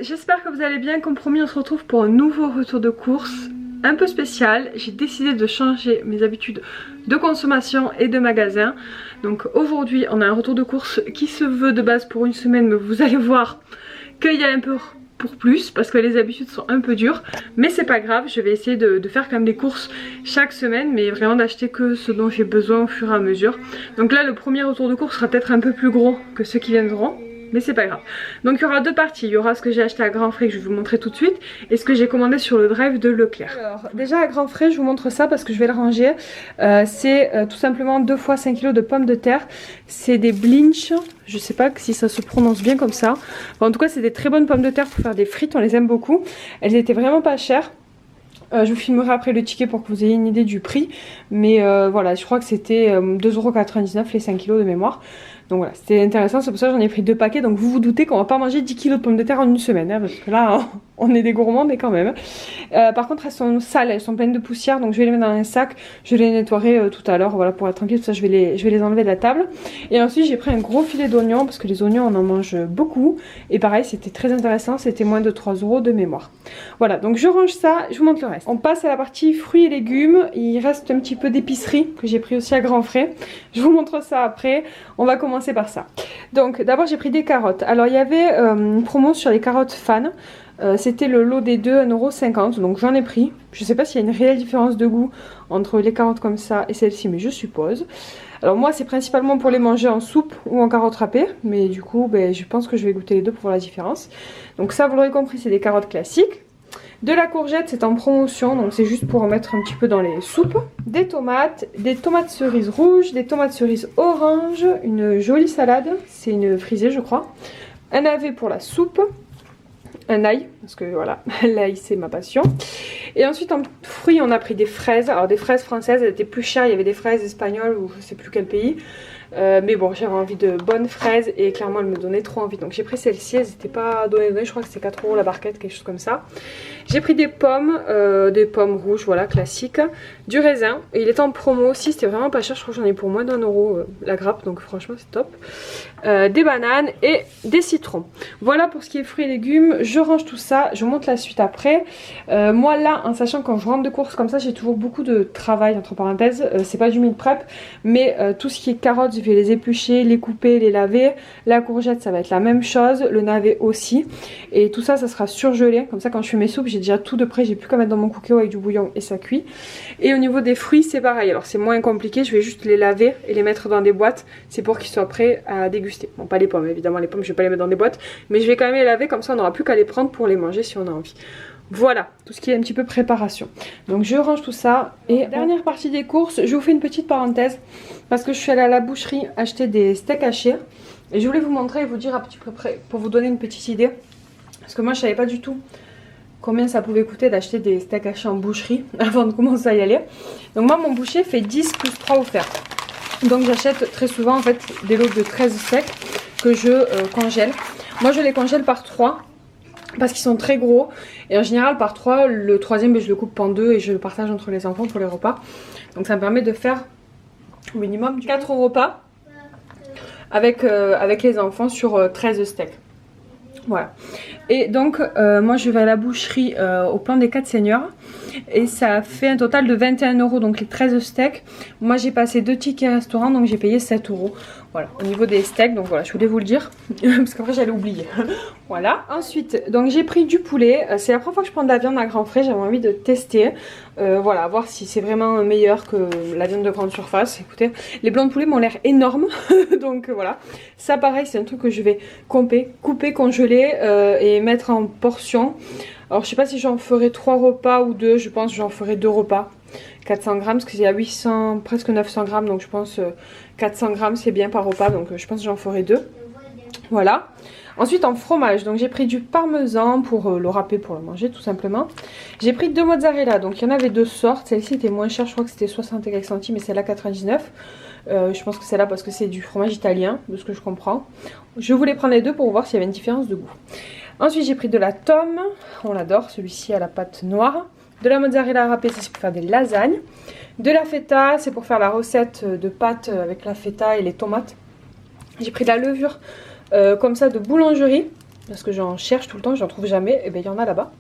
j'espère que vous allez bien. Comme promis, on se retrouve pour un nouveau retour de course un peu spécial. J'ai décidé de changer mes habitudes de consommation et de magasin. Donc aujourd'hui on a un retour de course qui se veut de base pour une semaine, mais vous allez voir qu'il y a un peu pour plus parce que les habitudes sont un peu dures, mais c'est pas grave. Je vais essayer de faire quand même des courses chaque semaine, mais vraiment d'acheter que ce dont j'ai besoin au fur et à mesure. Donc là le premier retour de course sera peut-être un peu plus gros que ceux qui viendront, mais c'est pas grave. Donc il y aura deux parties, il y aura ce que j'ai acheté à Grand Frais que je vais vous montrer tout de suite et ce que j'ai commandé sur le drive de Leclerc. Alors déjà à Grand Frais je vous montre ça parce que je vais le ranger. C'est tout simplement 2 fois 5 kg de pommes de terre. C'est des Blinch, je sais pas si ça se prononce bien comme ça. Bon, en tout cas c'est des très bonnes pommes de terre pour faire des frites, on les aime beaucoup. Elles étaient vraiment pas chères. Je vous filmerai après le ticket pour que vous ayez une idée du prix. Mais voilà, je crois que c'était 2,99 € les 5 kg de mémoire. Donc voilà, c'était intéressant, c'est pour ça que j'en ai pris 2 paquets. Donc vous vous doutez qu'on va pas manger 10 kg de pommes de terre en une semaine, hein, parce que là on est des gourmands, mais quand même. Par contre elles sont sales, elles sont pleines de poussière, donc je vais les mettre dans un sac. Je vais les nettoyer tout à l'heure, voilà, pour être tranquille. Tout ça je vais les enlever de la table. Et ensuite j'ai pris un gros filet d'oignons, parce que les oignons on en mange beaucoup. Et pareil, c'était très intéressant, c'était moins de 3 € de mémoire. Voilà, donc je range ça, je vous montre le reste. On passe à la partie fruits et légumes. Il reste un petit peu d'épicerie que j'ai pris aussi à Grand Frais. Je vous montre ça après. On va commencer par ça. Donc d'abord j'ai pris des carottes. Alors il y avait une promo sur les carottes Fan. C'était le lot des deux, 1,50 €. Donc j'en ai pris. Je sais pas s'il y a une réelle différence de goût entre les carottes comme ça et celle-ci, mais je suppose. Alors moi c'est principalement pour les manger en soupe ou en carottes râpées, mais du coup je pense que je vais goûter les deux pour voir la différence. Donc ça vous l'aurez compris, c'est des carottes classiques. De la courgette, c'est en promotion, donc c'est juste pour en mettre un petit peu dans les soupes. Des tomates cerises rouges, des tomates cerises orange, une jolie salade, c'est une frisée je crois. Un navet pour la soupe, un ail, parce que voilà, l'ail c'est ma passion. Et ensuite en fruits on a pris des fraises, alors des fraises françaises, elles étaient plus chères, il y avait des fraises espagnoles ou je sais plus quel pays. Mais bon, j'avais envie de bonnes fraises et clairement elles me donnaient trop envie. Donc j'ai pris celles-ci, elles n'étaient pas données, je crois que c'était 4 € la barquette, quelque chose comme ça. J'ai pris des pommes rouges, voilà, classiques. Du raisin, et il était en promo aussi, c'était vraiment pas cher, je crois que j'en ai pour moins d'1 € la grappe, donc franchement c'est top. Des bananes et des citrons. Voilà pour ce qui est fruits et légumes, je range tout ça, je vous montre la suite après. Moi là, en sachant que quand je rentre de course comme ça, j'ai toujours beaucoup de travail, entre parenthèses, c'est pas du meal prep, mais tout ce qui est carottes, je vais les éplucher, les couper, les laver. La courgette, ça va être la même chose, le navet aussi. Et tout ça, ça sera surgelé, comme ça quand je fais mes soupes, j'ai déjà tout de près, j'ai plus qu'à mettre dans mon cookéo avec du bouillon et ça cuit. Et au niveau des fruits, c'est pareil, alors c'est moins compliqué, je vais juste les laver et les mettre dans des boîtes, c'est pour qu'ils soient prêts à déguster. Bon, pas les pommes, évidemment, les pommes, je vais pas les mettre dans des boîtes, mais je vais quand même les laver, comme ça on n'aura plus qu'à les prendre pour les manger si on a envie. Voilà, tout ce qui est un petit peu préparation. Donc je range tout ça. Et dernière partie des courses, je vous fais une petite parenthèse. Parce que je suis allée à la boucherie acheter des steaks hachés. Et je voulais vous montrer et vous dire à petit peu près, pour vous donner une petite idée. Parce que moi je savais pas du tout combien ça pouvait coûter d'acheter des steaks hachés en boucherie avant de commencer à y aller. Donc moi mon boucher fait 10 plus 3 offerts. Donc j'achète très souvent en fait des lots de 13 steaks que je congèle. Moi je les congèle par 3. Parce qu'ils sont très gros et en général par 3, le troisième je le coupe en 2 et je le partage entre les enfants pour les repas. Donc ça me permet de faire au minimum 4 repas avec les enfants sur 13 steaks. Voilà. Et donc moi je vais à la boucherie au plan des 4 seigneurs et ça fait un total de 21 € donc les 13 steaks. Moi j'ai passé 2 tickets restaurant donc j'ai payé 7 €. Voilà, au niveau des steaks, donc voilà, je voulais vous le dire parce qu'après j'allais oublier. Voilà. Ensuite, donc j'ai pris du poulet. C'est la première fois que je prends de la viande à Grand Frais, j'avais envie de tester. Voilà, voir si c'est vraiment meilleur que la viande de grande surface. Écoutez, les blancs de poulet m'ont l'air énormes, donc voilà. Ça pareil, c'est un truc que je vais couper, congeler et mettre en portions. Alors je sais pas si j'en ferai 3 repas ou 2, je pense que j'en ferai 2 repas. 400 grammes parce qu'il y a 800, presque 900 grammes, donc je pense 400 grammes c'est bien par repas, donc je pense que j'en ferai 2. Voilà. Ensuite en fromage, donc j'ai pris du parmesan pour le râper, pour le manger tout simplement. J'ai pris 2 mozzarella, donc il y en avait 2 sortes. Celle-ci était moins chère, je crois que c'était 60 et quelques centimes, et celle-là 99. Je pense que c'est là parce que c'est du fromage italien, de ce que je comprends. Je voulais prendre les deux pour voir s'il y avait une différence de goût. Ensuite j'ai pris de la tome, on l'adore, celui-ci à la pâte noire. De la mozzarella râpée, c'est pour faire des lasagnes. De la feta, c'est pour faire la recette de pâtes avec la feta et les tomates. J'ai pris de la levure comme ça de boulangerie. parce que j'en cherche tout le temps, j'en trouve jamais, et bien il y en a là-bas.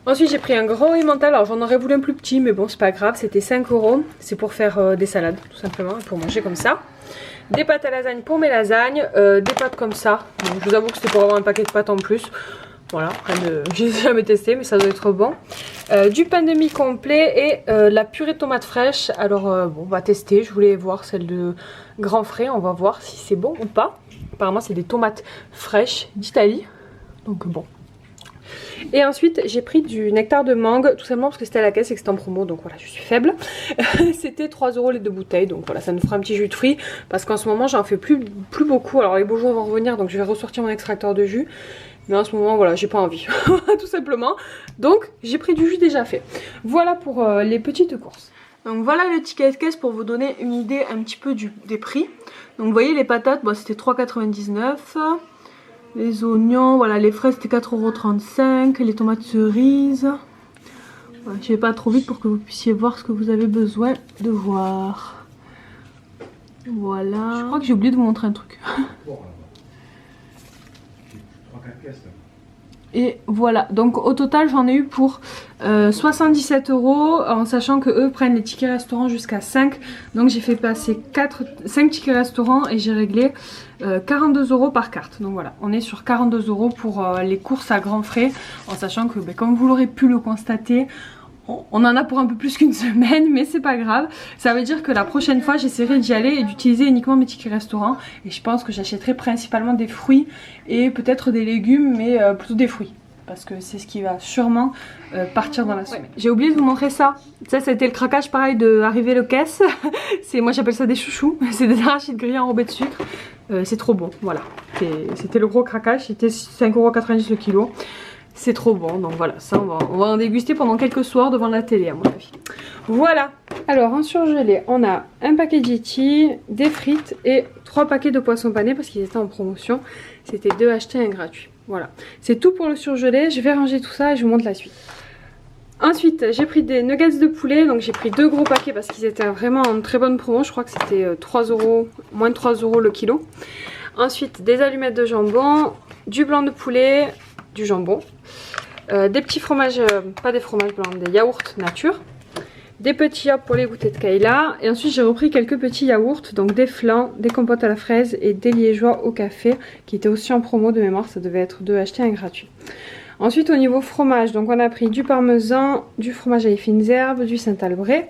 Ensuite j'ai pris un grand emmental, alors j'en aurais voulu un plus petit mais bon c'est pas grave, c'était 5 €. C'est pour faire des salades tout simplement, pour manger comme ça. Des pâtes à lasagne pour mes lasagnes, des pâtes comme ça. Donc, je vous avoue que c'était pour avoir un paquet de pâtes en plus. Voilà, je n'ai jamais testé mais ça doit être bon. Du pain de mie complet et la purée de tomates fraîches. Alors bon, on va tester, je voulais voir celle de Grand Frais, on va voir si c'est bon ou pas. Apparemment c'est des tomates fraîches d'Italie, donc bon. Et ensuite j'ai pris du nectar de mangue, tout simplement parce que c'était à la caisse et que c'était en promo, donc voilà, je suis faible. C'était 3 € les 2 bouteilles, donc voilà, ça nous fera un petit jus de fruits, parce qu'en ce moment j'en fais plus beaucoup. Alors les beaux jours vont revenir, donc je vais ressortir mon extracteur de jus, mais en ce moment voilà, j'ai pas envie, tout simplement. Donc j'ai pris du jus déjà fait. Voilà pour les petites courses. Donc voilà le ticket de caisse pour vous donner une idée un petit peu des prix. Donc vous voyez les patates, bon, c'était 3,99 €. Les oignons, voilà, les fraises c'était 4,35 €, les tomates cerises. Voilà, je vais pas trop vite pour que vous puissiez voir ce que vous avez besoin de voir. Voilà. Je crois que j'ai oublié de vous montrer un truc. Et voilà, donc au total j'en ai eu pour 77 €, en sachant que eux prennent les tickets restaurants jusqu'à 5. Donc j'ai fait passer 5 tickets restaurants et j'ai réglé 42 € par carte. Donc voilà, on est sur 42 € pour les courses à grands frais, en sachant que comme vous l'aurez pu le constater, on en a pour un peu plus qu'une semaine, mais c'est pas grave. Ça veut dire que la prochaine fois j'essaierai d'y aller et d'utiliser uniquement mes tickets restaurants. Et je pense que j'achèterai principalement des fruits et peut-être des légumes, mais plutôt des fruits. Parce que c'est ce qui va sûrement partir dans la semaine. Ouais, j'ai oublié de vous montrer ça. Ça c'était le craquage pareil de arriver le caisse. Moi j'appelle ça des chouchous. C'est des arachides grillés enrobés de sucre. C'est trop bon, voilà. C'était le gros craquage, c'était 5,90 € le kilo. C'est trop bon, donc voilà, ça on va en déguster pendant quelques soirs devant la télé à mon avis. Voilà. Alors en surgelé, on a un paquet de Yeti, des frites et 3 paquets de poissons panés parce qu'ils étaient en promotion. C'était 2 achetés, 1 gratuit. Voilà, c'est tout pour le surgelé. Je vais ranger tout ça et je vous montre la suite. Ensuite j'ai pris des nuggets de poulet, donc j'ai pris 2 gros paquets parce qu'ils étaient vraiment en très bonne promo. Je crois que c'était 3 €, moins de 3 € le kilo. Ensuite des allumettes de jambon, du blanc de poulet, du jambon, des petits fromages, pas des fromages blancs, des yaourts nature, des petits yaourts pour les goûters de Kayla, et ensuite j'ai repris quelques petits yaourts, donc des flans, des compotes à la fraise et des liégeois au café qui étaient aussi en promo de mémoire, ça devait être 2 achetés, 1 gratuit. Ensuite au niveau fromage, donc on a pris du parmesan, du fromage à les fines herbes, du Saint-Albret,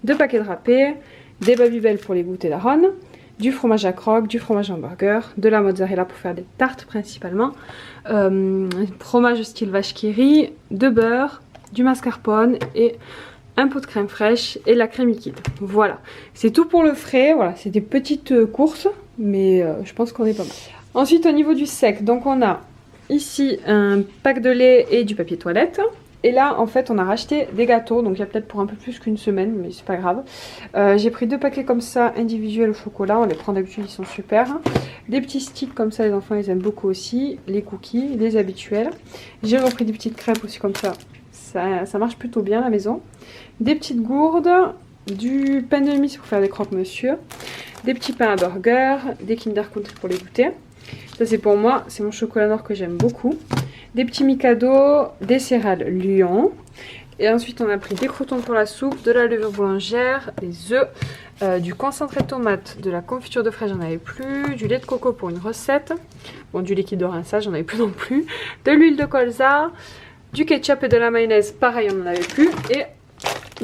2 paquets de râpé, des Babybel pour les goûters d'Aaron, du fromage à croque, du fromage hamburger, de la mozzarella pour faire des tartes principalement, fromage style vache qui rit, de beurre, du mascarpone et un pot de crème fraîche et la crème liquide. Voilà, c'est tout pour le frais. Voilà, c'est des petites courses, mais je pense qu'on est pas mal. Ensuite au niveau du sec, donc on a ici un pack de lait et du papier toilette. Et là en fait on a racheté des gâteaux, donc il y a peut-être pour un peu plus qu'une semaine, mais c'est pas grave. J'ai pris 2 paquets comme ça individuels au chocolat, on les prend d'habitude, ils sont super. Des petits sticks comme ça, les enfants ils aiment beaucoup aussi. Les cookies, les habituels. J'ai repris des petites crêpes aussi comme ça, ça marche plutôt bien à la maison. Des petites gourdes, du pain de mie pour faire des croque-monsieur, des petits pains à burger, des Kinder Country pour les goûter. Ça c'est pour moi, c'est mon chocolat noir que j'aime beaucoup. Des petits Mikado, des céréales Lion. Et ensuite on a pris des croûtons pour la soupe, de la levure boulangère, des œufs, du concentré de tomate, de la confiture de fraise, j'en avais plus, du lait de coco pour une recette, bon du liquide de rinçage, j'en avais plus non plus, de l'huile de colza, du ketchup et de la mayonnaise, pareil on n'en avait plus, et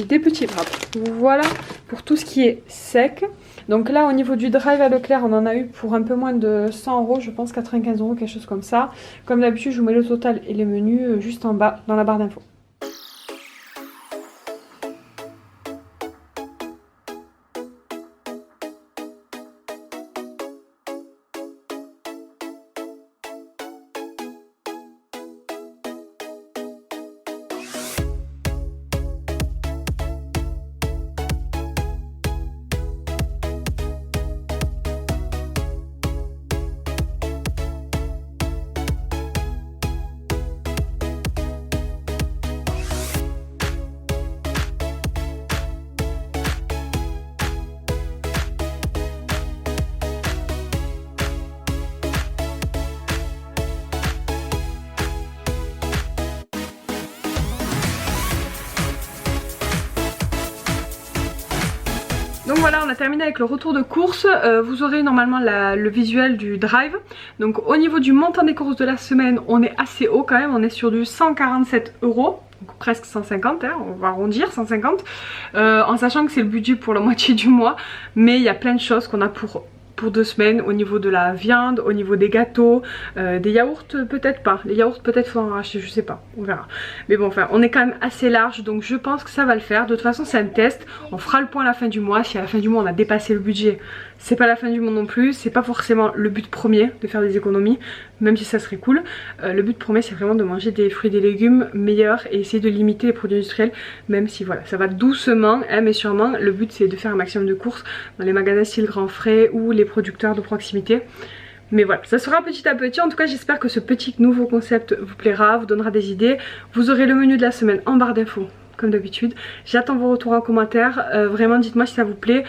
des petits wraps. Voilà pour tout ce qui est sec. Donc là au niveau du drive à Leclerc on en a eu pour un peu moins de 100 €, je pense 95 €, quelque chose comme ça. Comme d'habitude je vous mets le total et les menus juste en bas dans la barre d'infos. voilà, on a terminé avec le retour de course. Vous aurez normalement le visuel du drive. Donc au niveau du montant des courses de la semaine, on est assez haut quand même. On est sur du 147 €. Donc presque 150, hein, on va arrondir 150. En sachant que c'est le budget pour la moitié du mois. Mais il y a plein de choses qu'on a pour 2 semaines au niveau de la viande, au niveau des gâteaux, des yaourts peut-être pas. Les yaourts peut-être faut en racheter, je sais pas, on verra. Mais bon, enfin on est quand même assez large, donc je pense que ça va le faire. De toute façon c'est un test, on fera le point à la fin du mois. Si à la fin du mois on a dépassé le budget, c'est pas la fin du monde non plus. C'est pas forcément le but premier de faire des économies, même si ça serait cool. Le but premier c'est vraiment de manger des fruits et des légumes meilleurs et essayer de limiter les produits industriels, même si voilà ça va doucement, hein, mais sûrement le but c'est de faire un maximum de courses dans les magasins style Grand Frais ou les producteurs de proximité. Mais voilà, ça sera petit à petit. En tout cas j'espère que ce petit nouveau concept vous plaira, vous donnera des idées. Vous aurez le menu de la semaine en barre d'infos comme d'habitude. J'attends vos retours en commentaire. Vraiment dites-moi si ça vous plaît,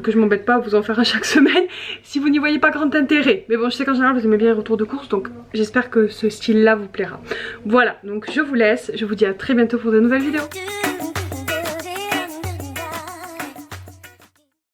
que je m'embête pas à vous en faire un chaque semaine si vous n'y voyez pas grand intérêt. Mais bon, je sais qu'en général vous aimez bien les retours de course, donc j'espère que ce style là vous plaira. Voilà, donc je vous laisse, je vous dis à très bientôt pour de nouvelles vidéos.